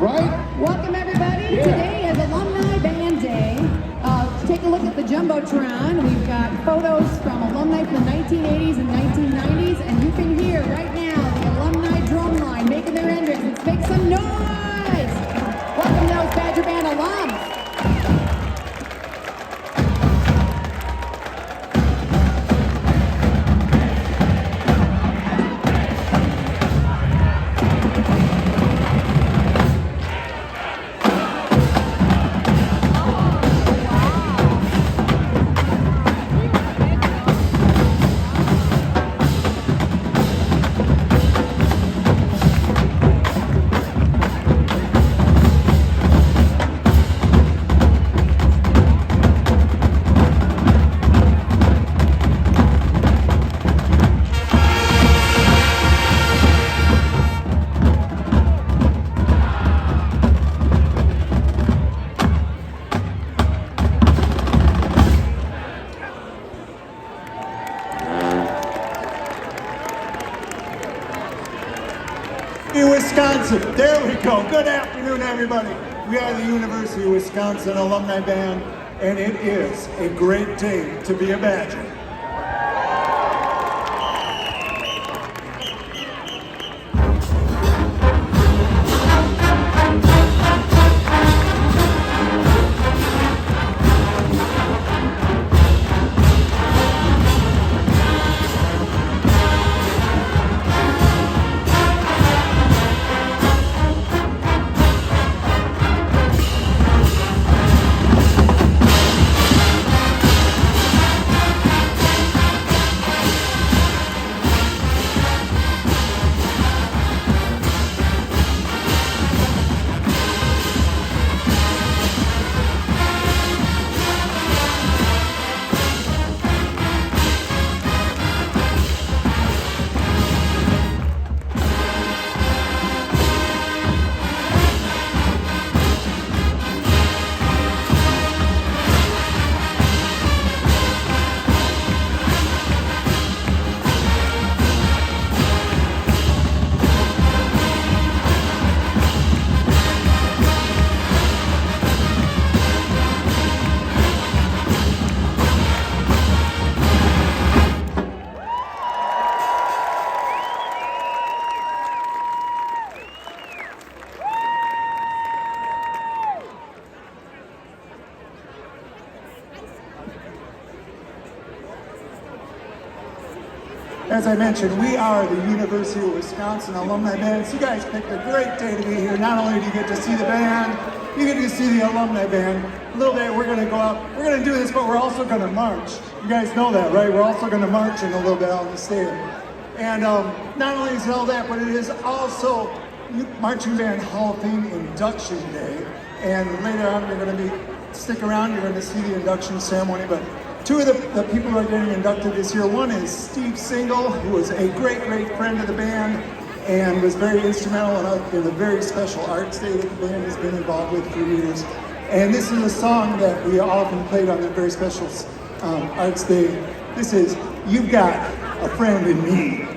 right? Welcome everybody. Yeah. Today is Alumni Band Day. Take a look at the Jumbotron. We've got photos from alumni from the 1980s and 1990s, and you can hear right now the alumni drum line making their entrance. Let's make some noise! Welcome to those Badger Band alums. Wisconsin. There we go. Good afternoon, everybody. We are the University of Wisconsin Alumni Band, and it is a great day to be a Badger. As I mentioned, we are the University of Wisconsin Alumni Band. So you guys picked a great day to be here. Not only do you get to see the band, you get to see the Alumni Band. A little bit, we're gonna go out, we're gonna do this, but we're also gonna march. You guys know that, right? We're also gonna march in a little bit on the stadium. And not only is it all that, but it is also Marching Band Hall of Fame Induction Day. And later on, you're gonna stick around, you're gonna see the induction ceremony, but two of the people who are getting inducted this year, one is Steve Single, who was a great, great friend of the band and was very instrumental in the very special arts day that the band has been involved with for years. And this is a song that we often played on that very special arts day. This is You've Got a Friend in Me.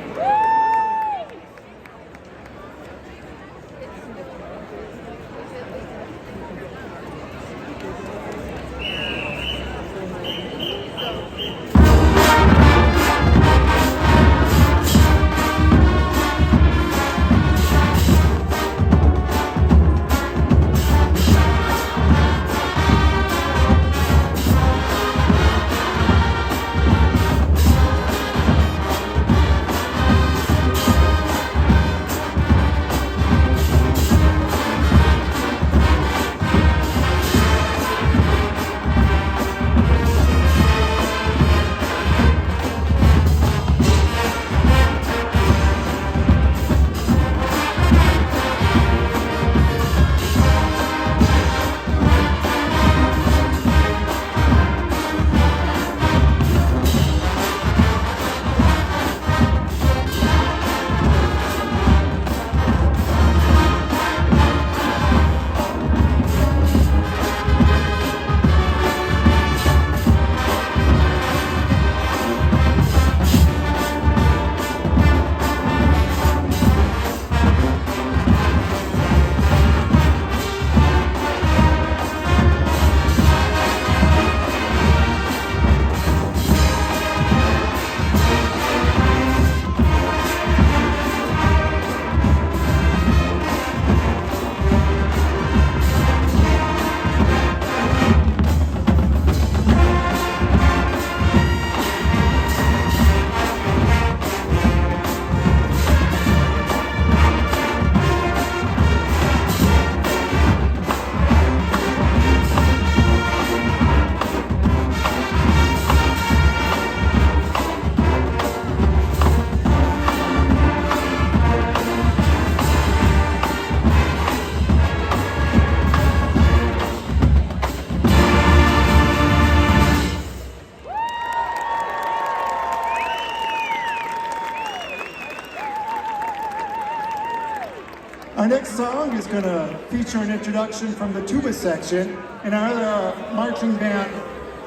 going to feature an introduction from the tuba section. And our other marching band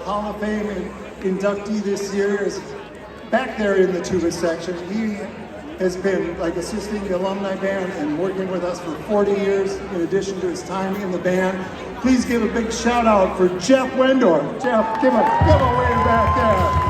Hall of Fame inductee this year is back there in the tuba section. He has been like assisting the alumni band and working with us for 40 years in addition to his time in the band. Please give a big shout out for Jeff Wendorf. Jeff, give a wave back there.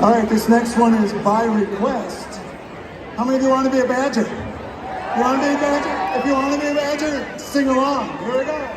All right, this next one is by request. How many of you want to be a Badger? You want to be a Badger? If you want to be a Badger, sing along. Here we go.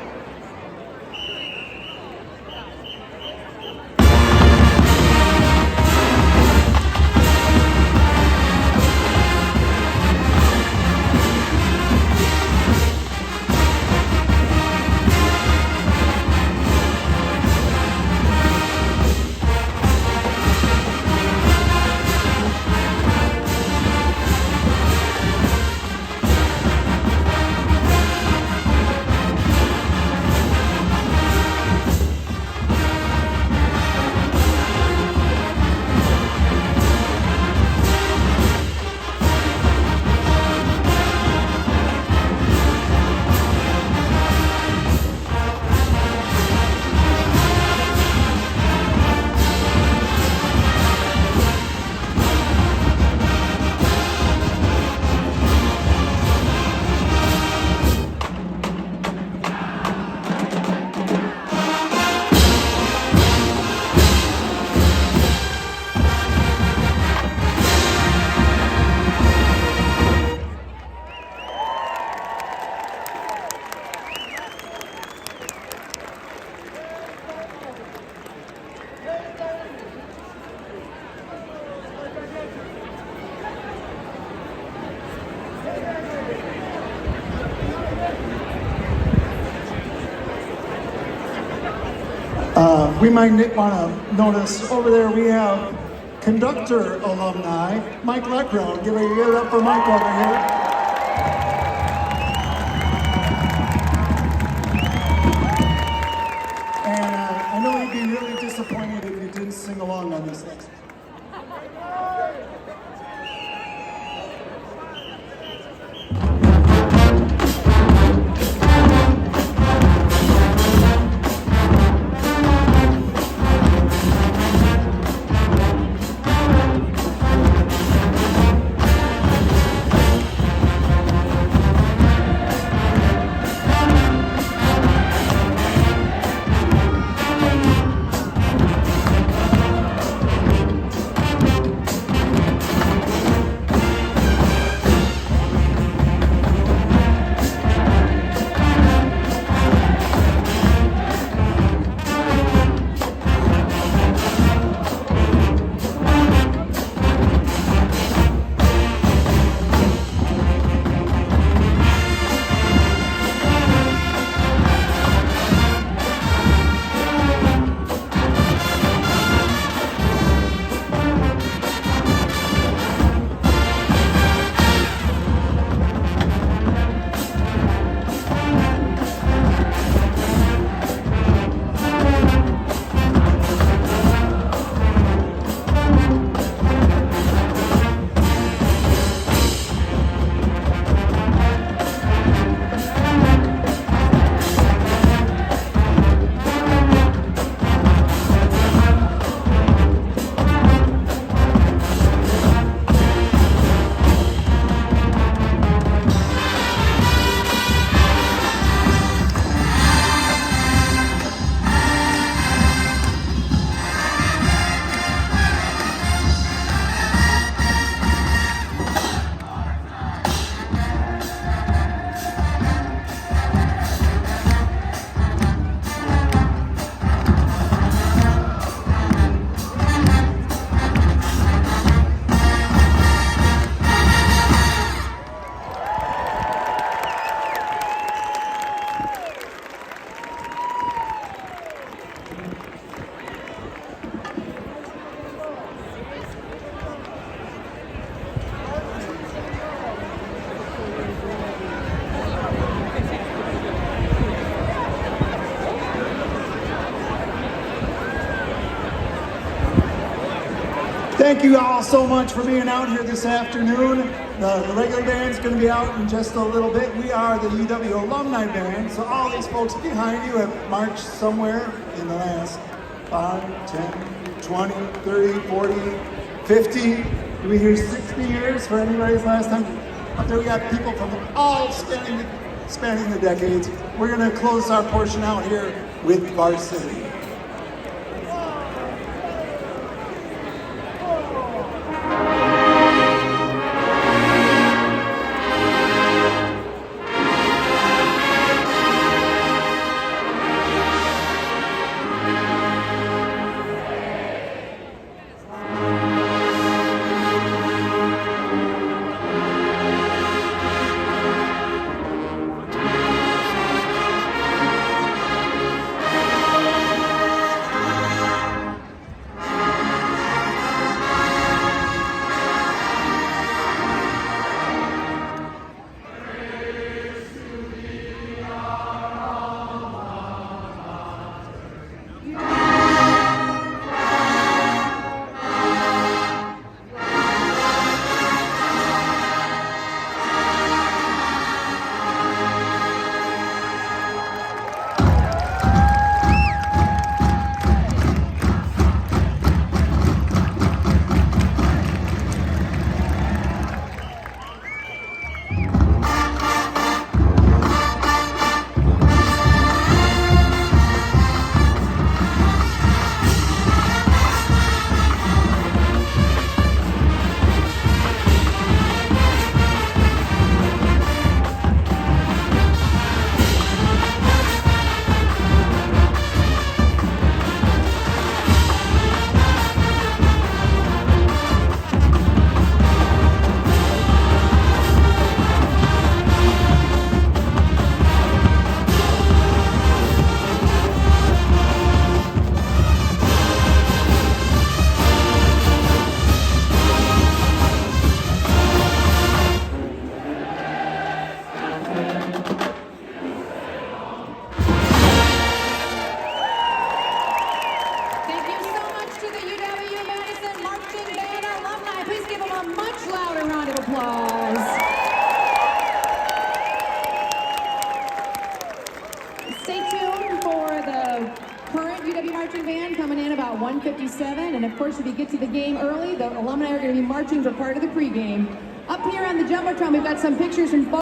We might want to notice over there we have conductor alumni, Mike Leckrone. Give it up for Mike over here. And I know you'd be really disappointed if you didn't sing along on this next one. Thank you all so much for being out here this afternoon. The regular band's going to be out in just a little bit. We are the UW Alumni Band, so all these folks behind you have marched somewhere in the last 5, 10, 20, 30, 40, 50. Did we hear 60 years for anybody's last time? Up there we got people from all spanning the decades. We're going to close our portion out here with Varsity. a much louder round of applause. Stay tuned for the current UW marching band coming in about 1:57. And of course, if you get to the game early, the alumni are going to be marching for part of the pregame. Up here on the Jumbotron, we've got some pictures and photos.